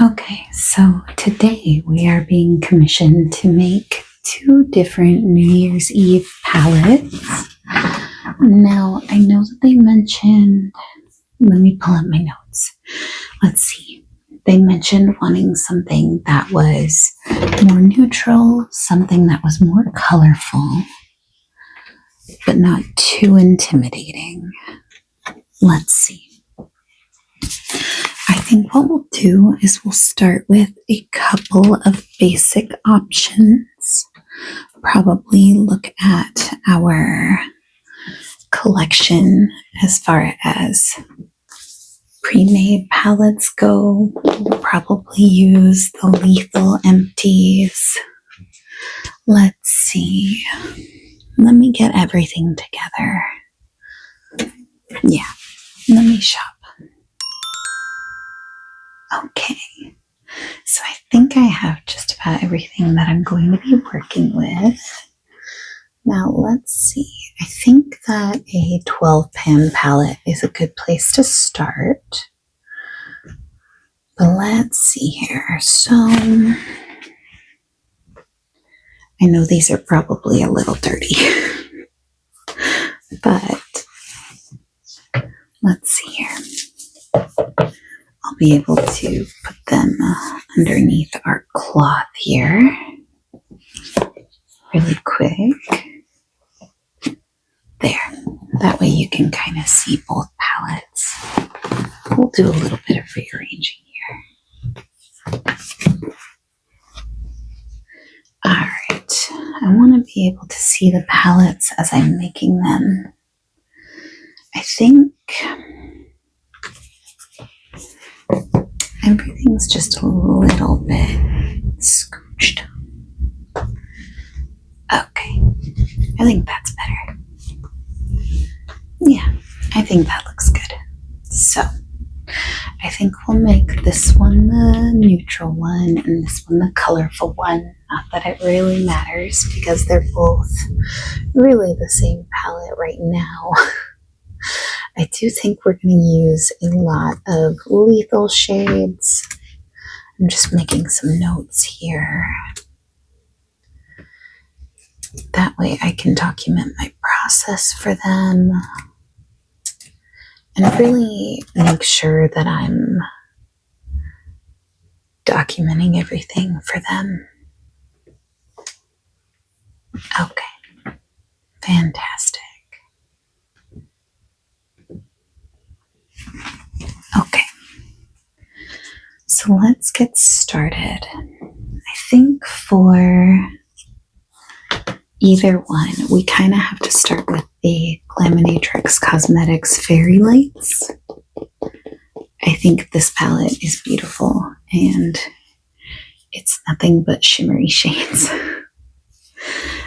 Okay, so today we are being commissioned to make 2 different New Year's Eve palettes. Now, I know that they mentioned, let me pull up my notes. Let's see. They mentioned wanting something that was more neutral, something that was more colorful, but not too intimidating. Let's see. I think what we'll do is we'll start with a couple of basic options. Probably look at our collection as far as pre-made palettes go. We'll probably use the Lethal Empties. Let's see. Let me get everything together. Yeah, let me shop. Okay, so I think I have just about everything that I'm going to be working with. Now let's see, I think that a 12 pan palette is a good place to start. But let's see here, so I know these are probably a little dirty, but let's see here. I'll be able to put them underneath our cloth here really quick. There. That way you can kind of see both palettes. We'll do a little bit of rearranging here. Alright. I want to be able to see the palettes as I'm making them. I think everything's just a little bit scooched. Okay, I think that's better. Yeah, I think that looks good. So, I think we'll make this one the neutral one and this one the colorful one. Not that it really matters because they're both really the same palette right now. I do think we're going to use a lot of lethal shades. I'm just making some notes here. That way I can document my process for them and really make sure that I'm documenting everything for them. Okay, fantastic. Okay, so let's get started. I think for either one, we kind of have to start with the Glaminatrix Cosmetics Fairy Lights. I think this palette is beautiful and it's nothing but shimmery shades.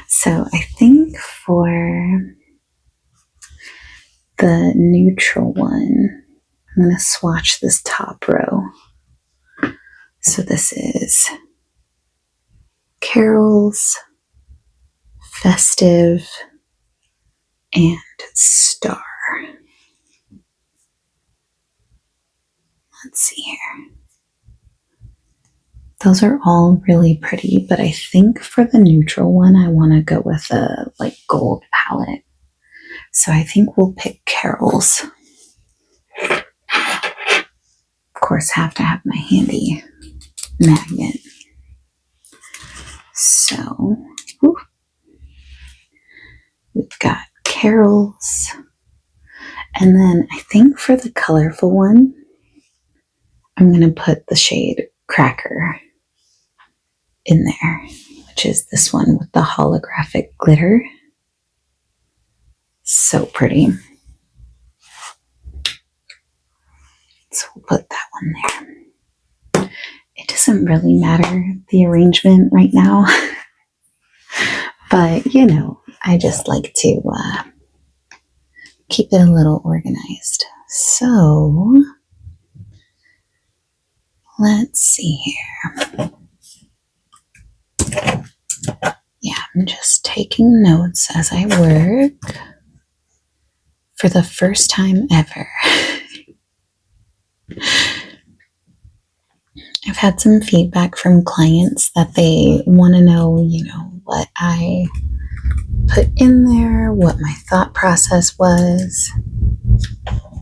So I think for the neutral one, I'm going to swatch this top row. So this is Carol's, Festive, and Star. Let's see here. Those are all really pretty, but I think for the neutral one, I want to go with a gold palette. So I think we'll pick Carol's. Of course, have to have my handy magnet. So, we've got Carol's. And then I think for the colorful one, I'm going to put the shade Cracker in there, which is this one with the holographic glitter. So pretty. So we'll put that one there. It doesn't really matter the arrangement right now, but you know, I just like to keep it a little organized. So let's see here. Yeah, I'm just taking notes as I work for the first time ever. I've had some feedback from clients that they want to know, what I put in there, what my thought process was.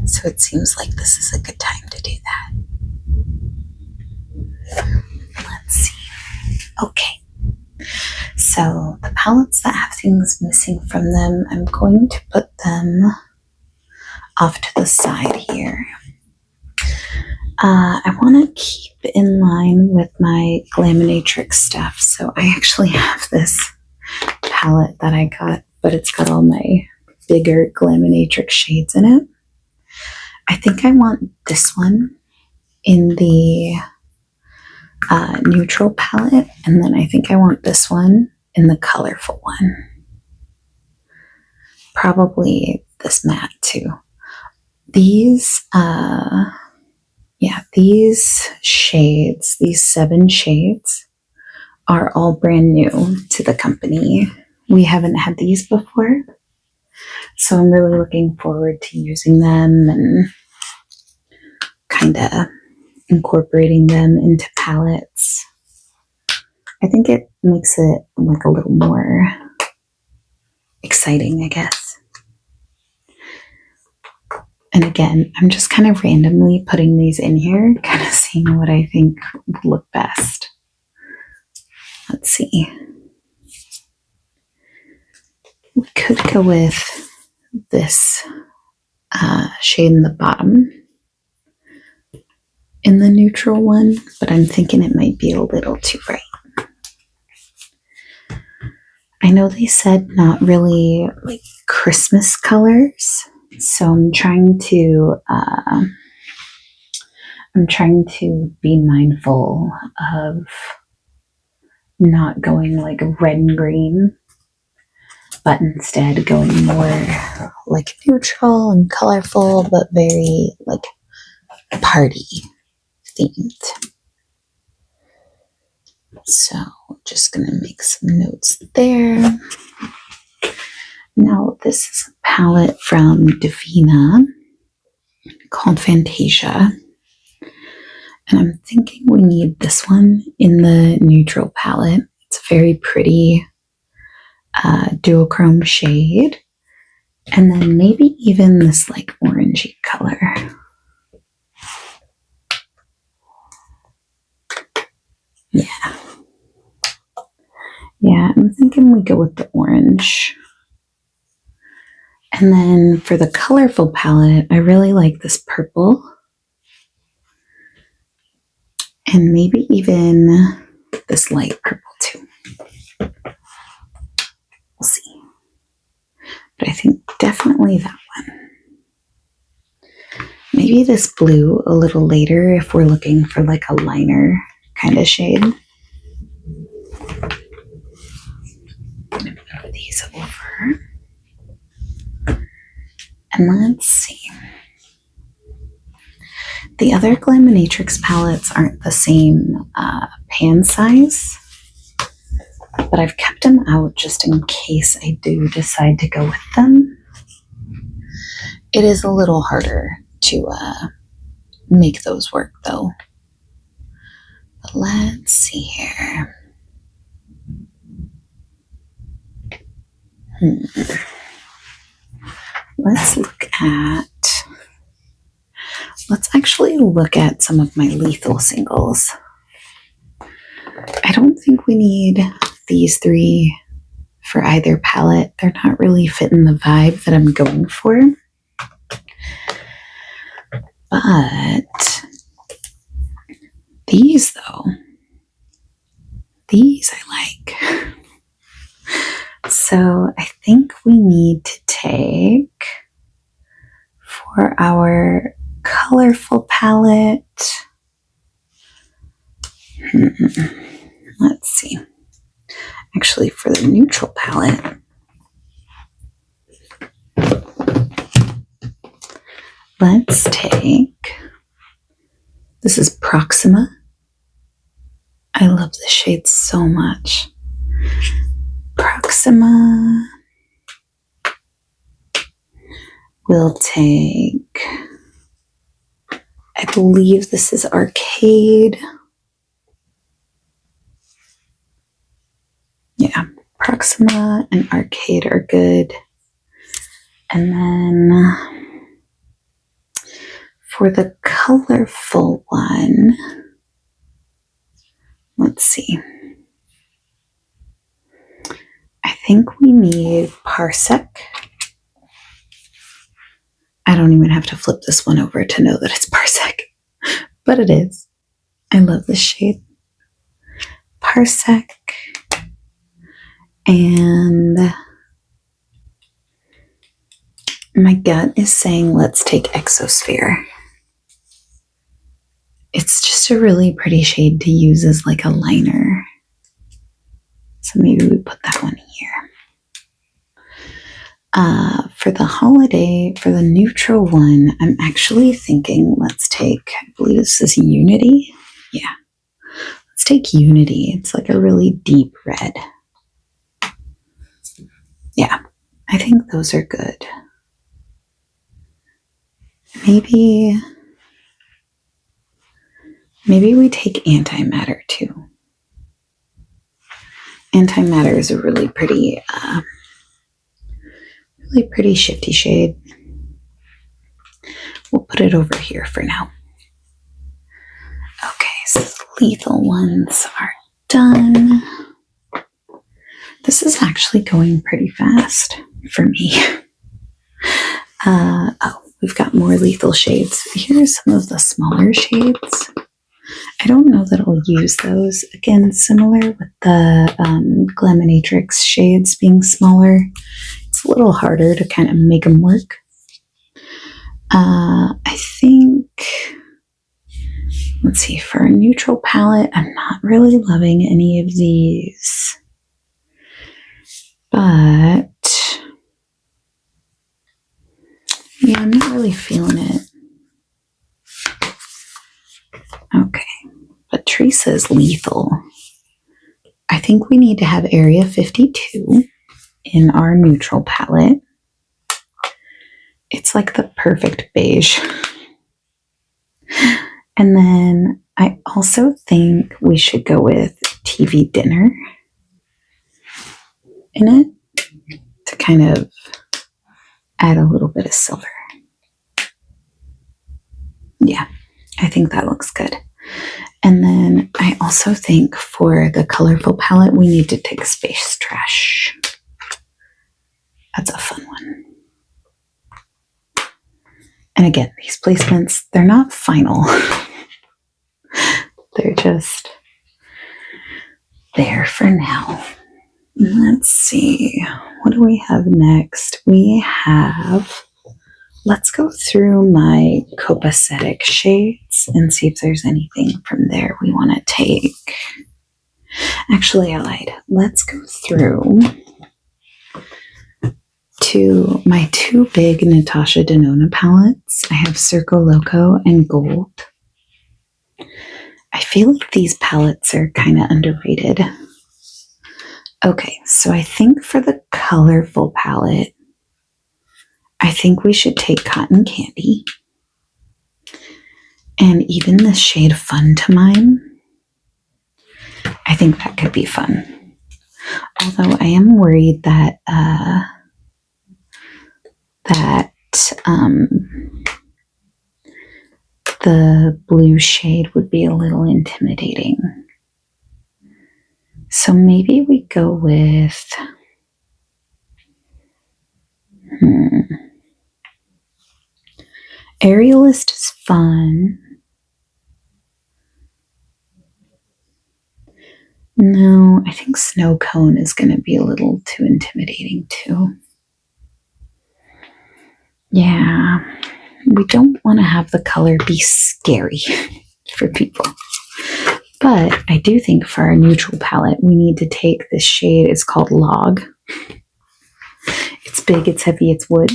So it seems like this is a good time to do that. Let's see. Okay. So the palettes that have things missing from them, I'm going to put them off to the side here. I want to keep in line with my Glaminatrix stuff. So I actually have this palette that I got, but it's got all my bigger Glaminatrix shades in it. I think I want this one in the neutral palette, and then I think I want this one in the colorful one. Probably this matte too. These shades, these 7 shades, are all brand new to the company. We haven't had these before, so I'm really looking forward to using them and kind of incorporating them into palettes. I think it makes it like a little more exciting, I guess. And again, I'm just kind of randomly putting these in here, kind of seeing what I think would look best. Let's see. We could go with this shade in the bottom in the neutral one, but I'm thinking it might be a little too bright. I know they said not really like Christmas colors, so I'm trying to be mindful of not going like red and green, but instead going more like neutral and colorful, but very like party themed. So just gonna make some notes there. Now this is a palette from Divina called Fantasia. And I'm thinking we need this one in the neutral palette. It's a very pretty duochrome shade. And then maybe even this like orangey color. Yeah, I'm thinking we go with the orange. And then for the colorful palette, I really like this purple. And maybe even this light purple too. We'll see. But I think definitely that one. Maybe this blue a little later if we're looking for like a liner kind of shade. I'm going to move these over. And let's see. The other Glaminatrix palettes aren't the same pan size, but I've kept them out just in case I do decide to go with them. It is a little harder to make those work though. But let's see here. Let's actually look at some of my lethal singles. I don't think we need these 3 for either palette. They're not really fitting the vibe that I'm going for. But these though, these I like. So I think we need to take for our colorful palette. Let's see. Actually, for the neutral palette, let's take, this is Proxima. I love this shade so much. Proxima. We'll take, I believe this is Arcade. Yeah, Proxima and Arcade are good. And then for the colorful one, let's see. I think we need Parsec. I don't even have to flip this one over to know that it's Parsec, but it is. I love this shade. Parsec. And my gut is saying let's take Exosphere. It's just a really pretty shade to use as like a liner. So maybe we put that one here. For the holiday, for the neutral one, I'm actually thinking let's take, I believe this is Unity. Yeah. Let's take Unity. It's like a really deep red. Yeah, I think those are good. Maybe we take Antimatter too. Antimatter is a really pretty shifty shade. We'll put it over here for now. Okay, so the lethal ones are done. This is actually going pretty fast for me. We've got more lethal shades. Here's some of the smaller shades. I don't know that I'll use those. Again, similar with the Glaminatrix shades being smaller. It's a little harder to kind of make them work. I think, let's see, for a neutral palette, I'm not really loving any of these. But, yeah, I'm not really feeling it. Okay, but Teresa's lethal. I think we need to have Area 52 in our neutral palette. It's like the perfect beige. And then I also think we should go with TV Dinner in it to kind of add a little bit of silver. Yeah, I think that looks good. And then I also think for the colorful palette, we need to take Space Trash. That's a fun one. And again, these placements, they're not final. They're just there for now. Let's see. What do we have next? We have, let's go through my copacetic shades and see if there's anything from there we want to take. Actually, I lied. Let's go through to my two big Natasha Denona palettes. I have Circo Loco and Gold. I feel like these palettes are kind of underrated. Okay, so I think for the colorful palette, I think we should take Cotton Candy. And even the shade Fun to Mine. I think that could be fun. Although I am worried that the blue shade would be a little intimidating. So maybe we go with Aerialist is fun. No, I think Snow Cone is going to be a little too intimidating too. Yeah, we don't want to have the color be scary for people. But I do think for our neutral palette, we need to take this shade. It's called Log. It's big, it's heavy, it's wood.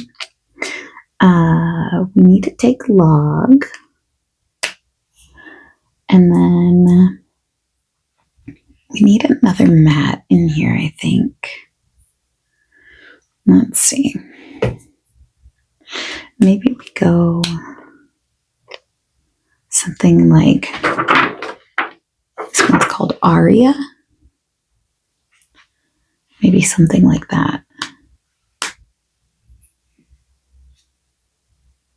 We need to take Log. And then we need another matte in here, I think. Let's see. Maybe we go something like, this one's called Aria. Maybe something like that.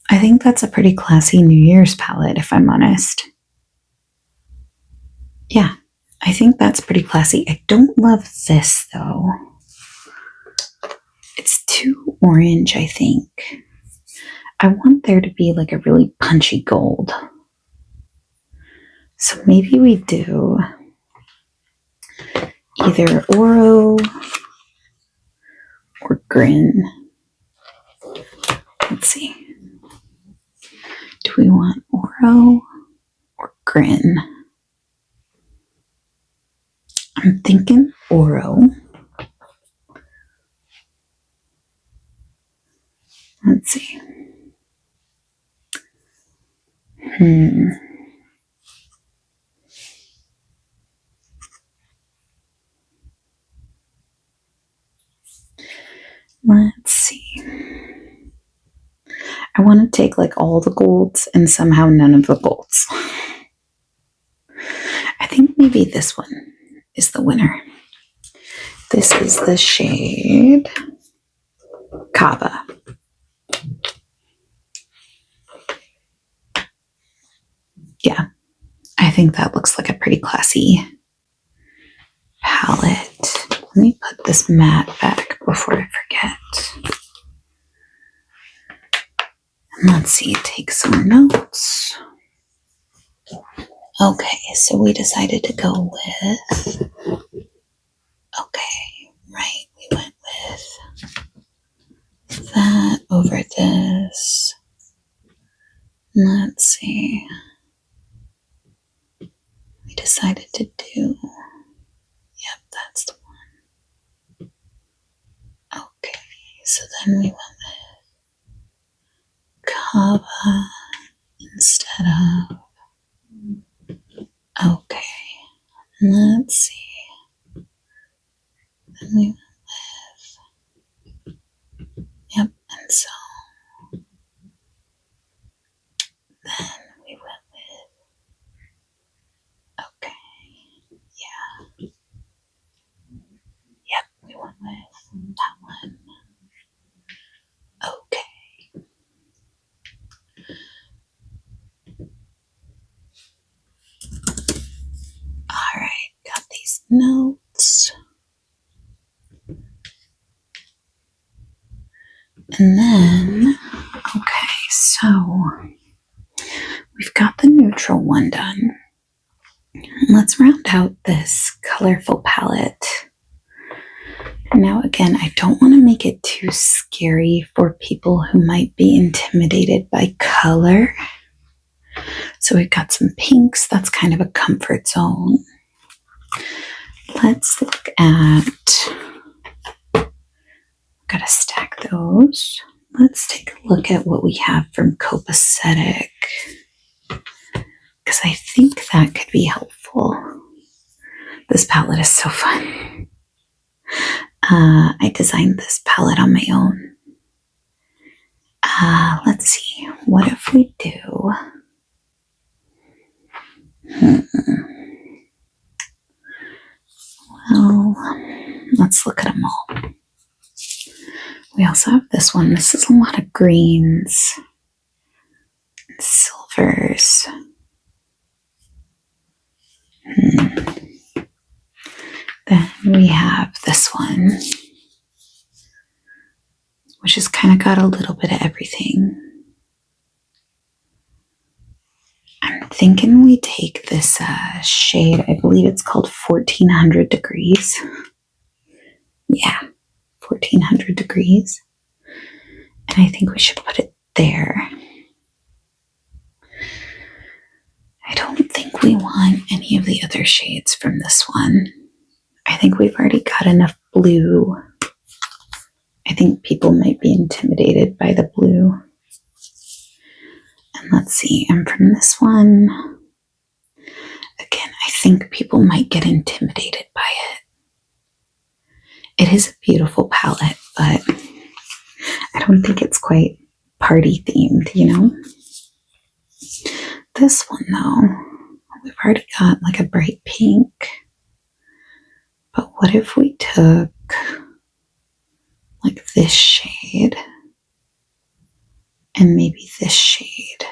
I think that's a pretty classy New Year's palette, if I'm honest. Yeah, I think that's pretty classy. I don't love this, though. It's too orange, I think. I want there to be like a really punchy gold. So maybe we do either Oro or Grin. Let's see. Do we want Oro or Grin? I'm thinking Oro. Let's see. Let's see. I want to take like all the golds and somehow none of the golds. I think maybe this one is the winner. This is the shade Kava. Yeah, I think that looks like a pretty classy palette. Let me put this matte back before I forget. And let's see, take some notes. Okay, so we decided to go with, okay, right, we went with that over this. Let's see. We decided to do, yep, that's the one. Okay, so then we went with Kava instead of, okay, let's see. Then we went with, yep, and so then we went with, okay, yeah, yep, we went with that one. Okay. All right, got these notes. And then, okay, so we've got the neutral one done. Let's round out this colorful palette. Now, again, I don't want to make it too scary for people who might be intimidated by color. So we've got some pinks. That's kind of a comfort zone. Let's look at, gotta stack those. Let's take a look at what we have from Copacetic, because I think that could be helpful. This palette is so fun. I designed this palette on my own. Let's see. What if we do? Well, let's look at them all. We also have this one. This is a lot of greens and silvers. Then we have this one, which has kind of got a little bit of everything. I'm thinking we take this shade, I believe it's called 1400 degrees. Yeah, 1400 degrees. And I think we should put it there. I don't think we want any of the other shades from this one. I think we've already got enough blue. I think people might be intimidated by the blue. And let's see, and from this one, again, I think people might get intimidated by it. It is a beautiful palette, but I don't think it's quite party themed, you know? This one, though, we've already got like a bright pink. But what if we took like this shade and maybe this shade.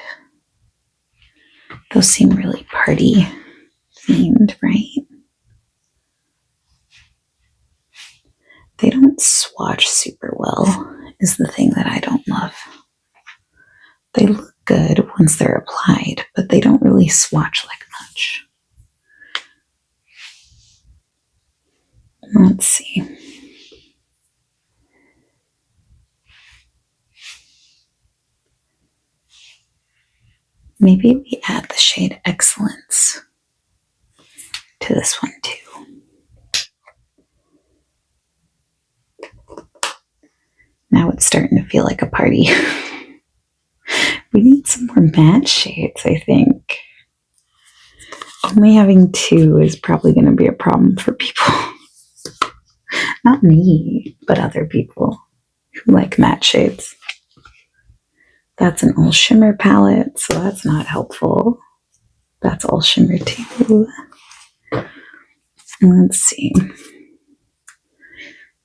Those seem really party themed, right? They don't swatch super well, is the thing that I don't love. They look good once they're applied, but they don't really swatch like much. Let's see. Maybe we add the shade Excellence to this one too. Now it's starting to feel like a party. We need some more matte shades, I think. Only having 2 is probably going to be a problem for people. Not me, but other people who like matte shades. That's an all shimmer palette, so that's not helpful. That's all shimmer too. Let's see.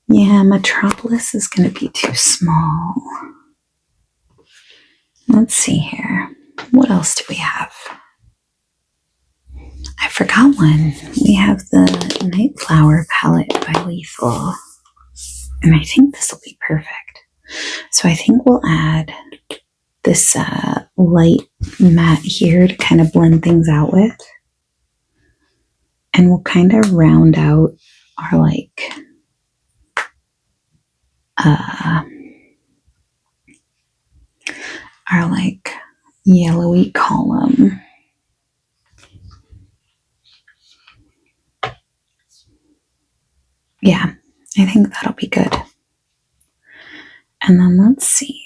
Yeah, Metropolis is going to be too small. Let's see here. What else do we have? I forgot one. We have the Nightflower palette by Lethal. And I think this will be perfect. So I think we'll add this light matte here to kind of blend things out with. And we'll kind of round out our yellowy column. Yeah, I think that'll be good. And then let's see.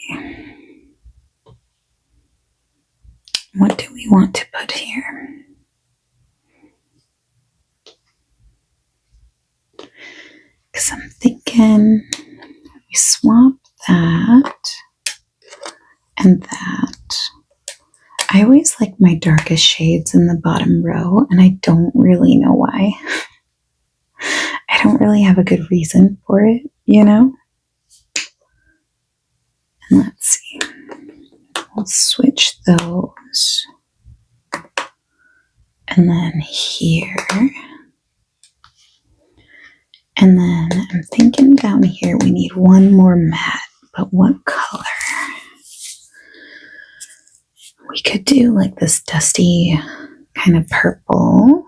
What do we want to put here? Because I'm thinking we swap that and that. I always like my darkest shades in the bottom row, and I don't really know why. I don't really have a good reason for it, you know? And let's see. We'll switch those. And then here. And then I'm thinking down here we need one more matte, but what color? We could do like this dusty kind of purple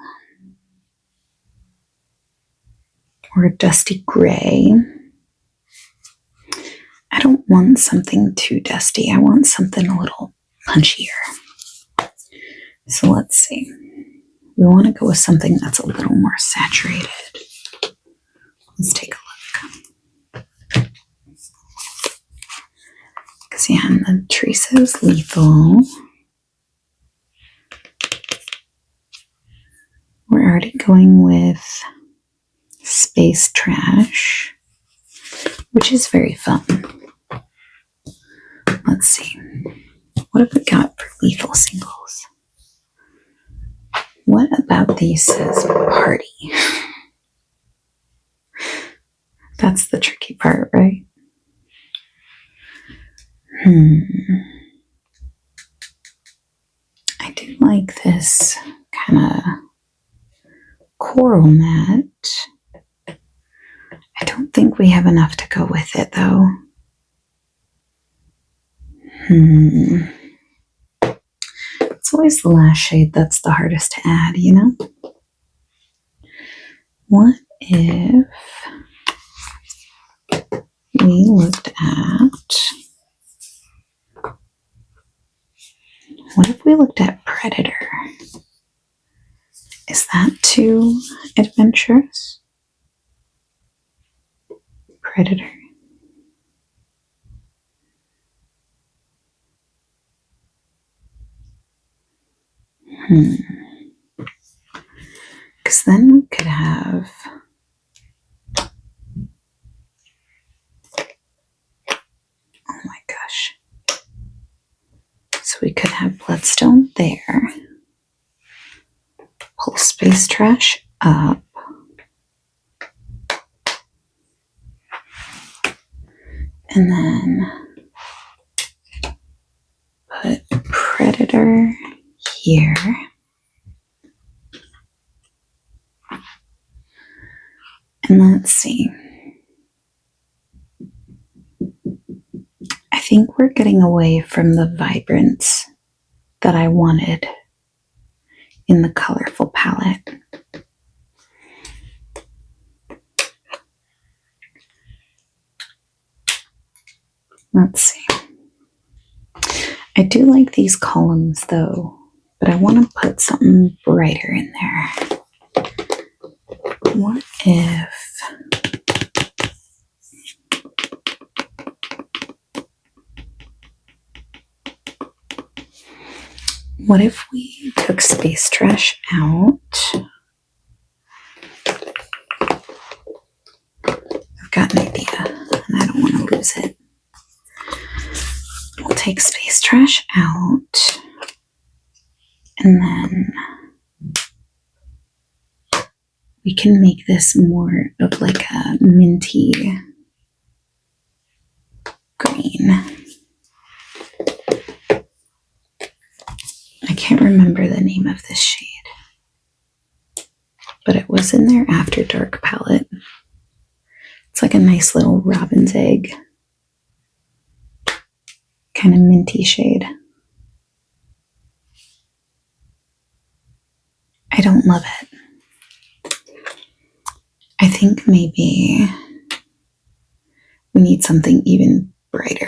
or a dusty gray. I don't want something too dusty. I want something a little punchier. So let's see. We want to go with something that's a little more saturated. Let's take a look. Because yeah, the Teresa is Lethal. We're already going with Space Trash, which is very fun. Let's see. What have we got for Lethal singles? What about these says party? That's the tricky part, right? I do like this kind of coral matte. I don't think we have enough to go with it, though. It's always the last shade that's the hardest to add, you know? What if we looked at Predator? Is that too adventurous? Predator. Because then we could have oh my gosh. So we could have Bloodstone there. Pull Space Trash up. And then put Predator here. And let's see. I think we're getting away from the vibrance that I wanted in the colorful palette. Let's see. I do like these columns though, but I want to put something brighter in there. What if we took Space Trash out? I've got an idea, and I don't want to lose it. We'll take Space Trash out, and then we can make this more of like a minty green. I can't remember the name of this shade, but it was in their After Dark palette. It's like a nice little robin's egg, kind of minty shade. I don't love it. I think maybe we need something even brighter.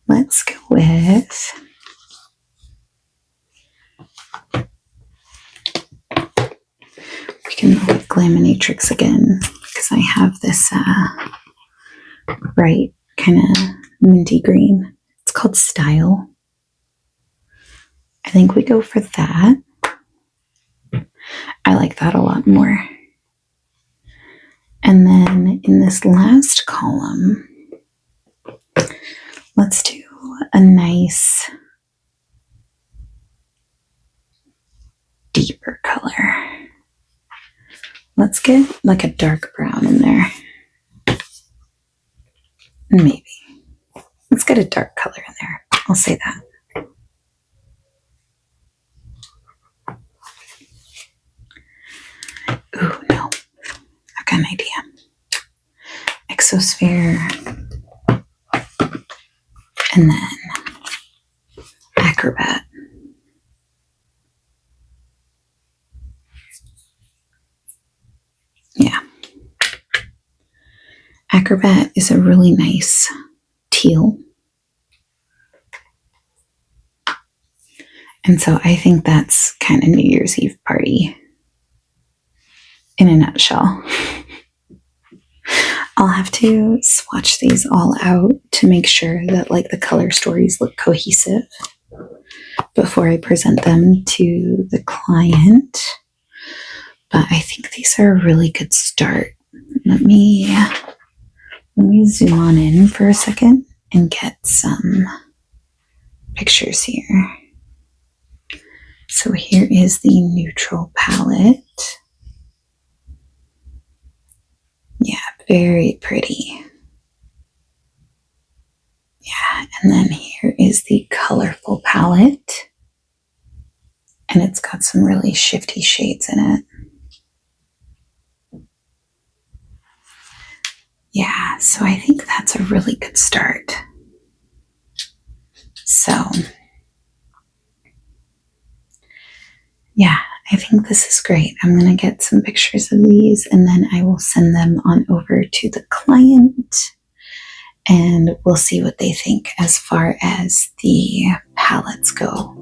Let's go with we can go with Glaminatrix again because I have this bright kind of minty green. It's called Style. I think we go for that. I like that a lot more. And then in this last column, let's do a nice deeper color. Let's get like a dark brown in there. Maybe. Let's get a dark color in there. I'll say that. Ooh, no. I've got an idea. Exosphere. And then Acrobat. Yeah. Acrobat is a really nice teal. And so I think that's kind of New Year's Eve party in a nutshell. I'll have to swatch these all out to make sure that like the color stories look cohesive before I present them to the client. But I think these are a really good start. Let me zoom on in for a second and get some pictures here. So here is the neutral palette. Yeah, very pretty. Yeah, and then here is the colorful palette. And it's got some really shifty shades in it. Yeah, so I think that's a really good start. So, yeah, I think this is great. I'm going to get some pictures of these and then I will send them on over to the client and we'll see what they think as far as the palettes go.